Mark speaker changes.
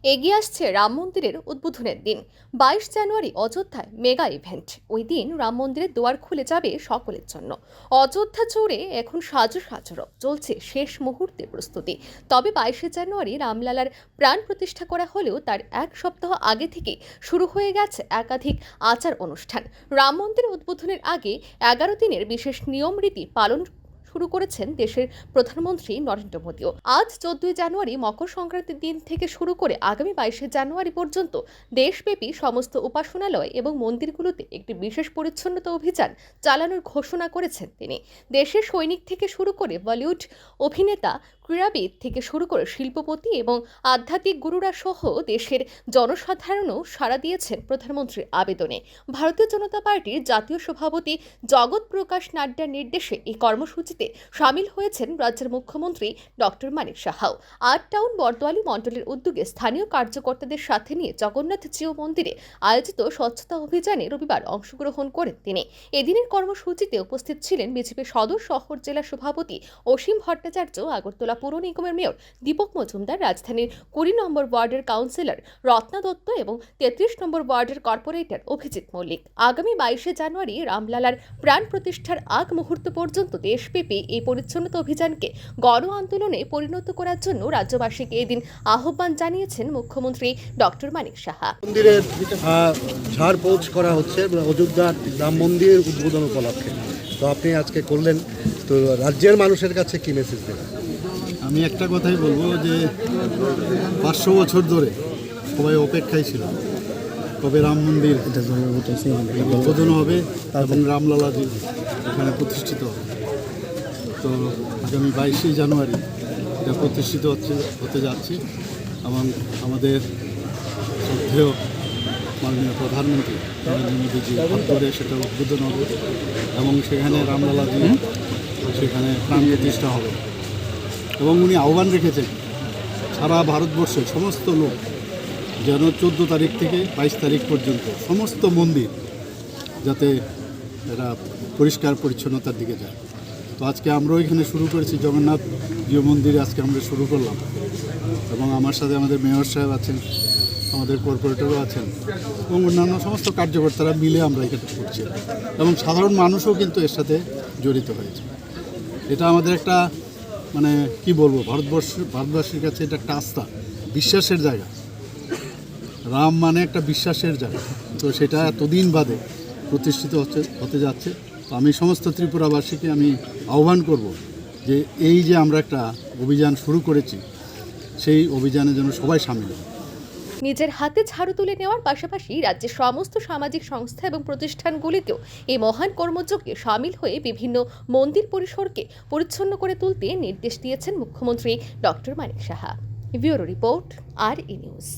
Speaker 1: এগিয়ে আসছে রাম মন্দিরের উদ্বোধনের দিন। 22 জানুয়ারি অযোধ্যায় মেগা ইভেন্ট। ওই দিন রাম মন্দিরের দুয়ার খুলে যাবে সকলের জন্য। অযোধ্যা জুড়ে এখন সাজো চলছে শেষ মুহূর্তের প্রস্তুতি। তবে 22শে জানুয়ারি রামলালার প্রাণ প্রতিষ্ঠা করা হলেও তার এক সপ্তাহ আগে থেকে শুরু হয়ে গেছে একাধিক আচার অনুষ্ঠান। রাম মন্দির উদ্বোধনের আগে 11 দিনের বিশেষ নিয়ম রীতি পালন শুরু করেছেন দেশের প্রধানমন্ত্রী নরেন্দ্র মোদীও। আজ 14 জানুয়ারি মকর সংক্রান্তির দিন থেকে শুরু করে আগামী 22শে জানুয়ারি পর্যন্ত দেশব্যাপী সমস্ত উপাসনালয় এবং মন্দিরগুলোতে একটি বিশেষ পরিচ্ছন্নতা অভিযান চালানোর ঘোষণা করেছেন তিনি। দেশের সৈনিক থেকে শুরু করে বলিউড অভিনেতা, ক্রীড়াবিদ থেকে শুরু করে শিল্পপতি এবং আধ্যাত্মিক গুরুরা সহ দেশের জনসাধারণও সাড়া দিয়েছেন প্রধানমন্ত্রীর আবেদনে। ভারতীয় জনতা পার্টির জাতীয় সভাপতি জগৎ প্রকাশ নাড্ডার নির্দেশে এই কর্মসূচিতে সামিল হয়েছেন রাজ্যের মুখ্যমন্ত্রী ডক্টর মানিক সাহাও। আট টাউন বরদোয়ালি মণ্ডলের উদ্যোগে স্থানীয় কার্যকর্তাদের সাথে নিয়ে জগন্নাথ জিউ মন্দিরে আয়োজিত স্বচ্ছতা অভিযানে রবিবার অংশগ্রহণ করেন তিনি। এদিনের কর্মসূচিতে উপস্থিত ছিলেন বিজেপি সদর শহর জেলা সভাপতি অসীম ভট্টাচার্য, আগরতলা পৌর নিগমের মেয়র দীপক মজুমদার, রাজধানীর 20 নম্বর ওয়ার্ডের কাউন্সিলর রত্না দত্ত এবং 33 নম্বর ওয়ার্ডের কর্পোরেটর অভিজিৎ মল্লিক। আগামী 22শে জানুয়ারি রামলালার প্রাণ প্রতিষ্ঠার আগ মুহূর্ত পর্যন্ত দেশব্যাপী এই পরিচ্ছন্নতা অভিযানকে গণ আন্দোলনে পরিণত করার জন্য রাজ্যবাসীকে এদিন আহ্বান জানিয়েছেন মুখ্যমন্ত্রী ডক্টর মানিক সাহা।
Speaker 2: মন্দিরের ঝাড় পোছ করা হচ্ছে অযোধ্যার রাম মন্দির উদ্বোধন উপলক্ষে, তো আপনি আজকে করলেন, তো রাজ্যের মানুষের কাছে কি মেসেজ দেবেন?
Speaker 3: আমি একটা কথাই বলবো যে 500 বছর ধরে সবাই অপেক্ষায় ছিল কবে রাম মন্দির উদ্বোধন হবে এবং রামলালাজি এখানে প্রতিষ্ঠিত হবে। তো আগামী 22শে জানুয়ারি এটা প্রতিষ্ঠিত হতে যাচ্ছে এবং আমাদের শ্রদ্ধেয় মাননীয় প্রধানমন্ত্রী নরেন্দ্র মোদীজি হাত ধরে সেটা উদ্বোধন হবে এবং সেখানে রামলালাজি সেখানে প্রাণ প্রতিষ্ঠা হবে। এবং উনি আহ্বান রেখেছেন সারা ভারতবর্ষের সমস্ত লোক যেন 14 তারিখ থেকে 22 তারিখ পর্যন্ত সমস্ত মন্দির যাতে এরা পরিষ্কার পরিচ্ছন্নতার দিকে যায়। তো আজকে আমরাও এখানে শুরু করেছি, জগন্নাথ জিউ মন্দিরে আজকে আমরা শুরু করলাম এবং আমার সাথে আমাদের মেয়র সাহেব আছেন, আমাদের কর্পোরেটরও আছেন এবং অন্যান্য সমস্ত কার্যকর্তারা মিলে আমরা এখানে করছি এবং সাধারণ মানুষও কিন্তু এর সাথে জড়িত হয়েছে। এটা আমাদের একটা মানে কি বলবো, ভারতবাসীর কাছে এটা একটা আস্থা, বিশ্বাসের জায়গা। রাম মানে একটা বিশ্বাসের জায়গা, তো সেটা এতদিন বাদে প্রতিষ্ঠিত হতে যাচ্ছে। তো আমি সমস্ত ত্রিপুরাবাসীকে আমি আহ্বান করব যে এই যে আমরা একটা অভিযান শুরু করেছি সেই অভিযানে যেন সবাই সামিল হয়।
Speaker 1: নিজের হাতে ঝাড়ু তুলে নেওয়ার পাশাপাশি রাজ্যের সমস্ত সামাজিক সংস্থা এবং প্রতিষ্ঠানগুলিতেও এই মহান কর্মযজ্ঞে সামিল হয়ে বিভিন্ন মন্দির পরিসরকে পরিচ্ছন্ন করে তুলতে নির্দেশ দিয়েছেন মুখ্যমন্ত্রী doctor Manik Saha. Bureau report, RE news.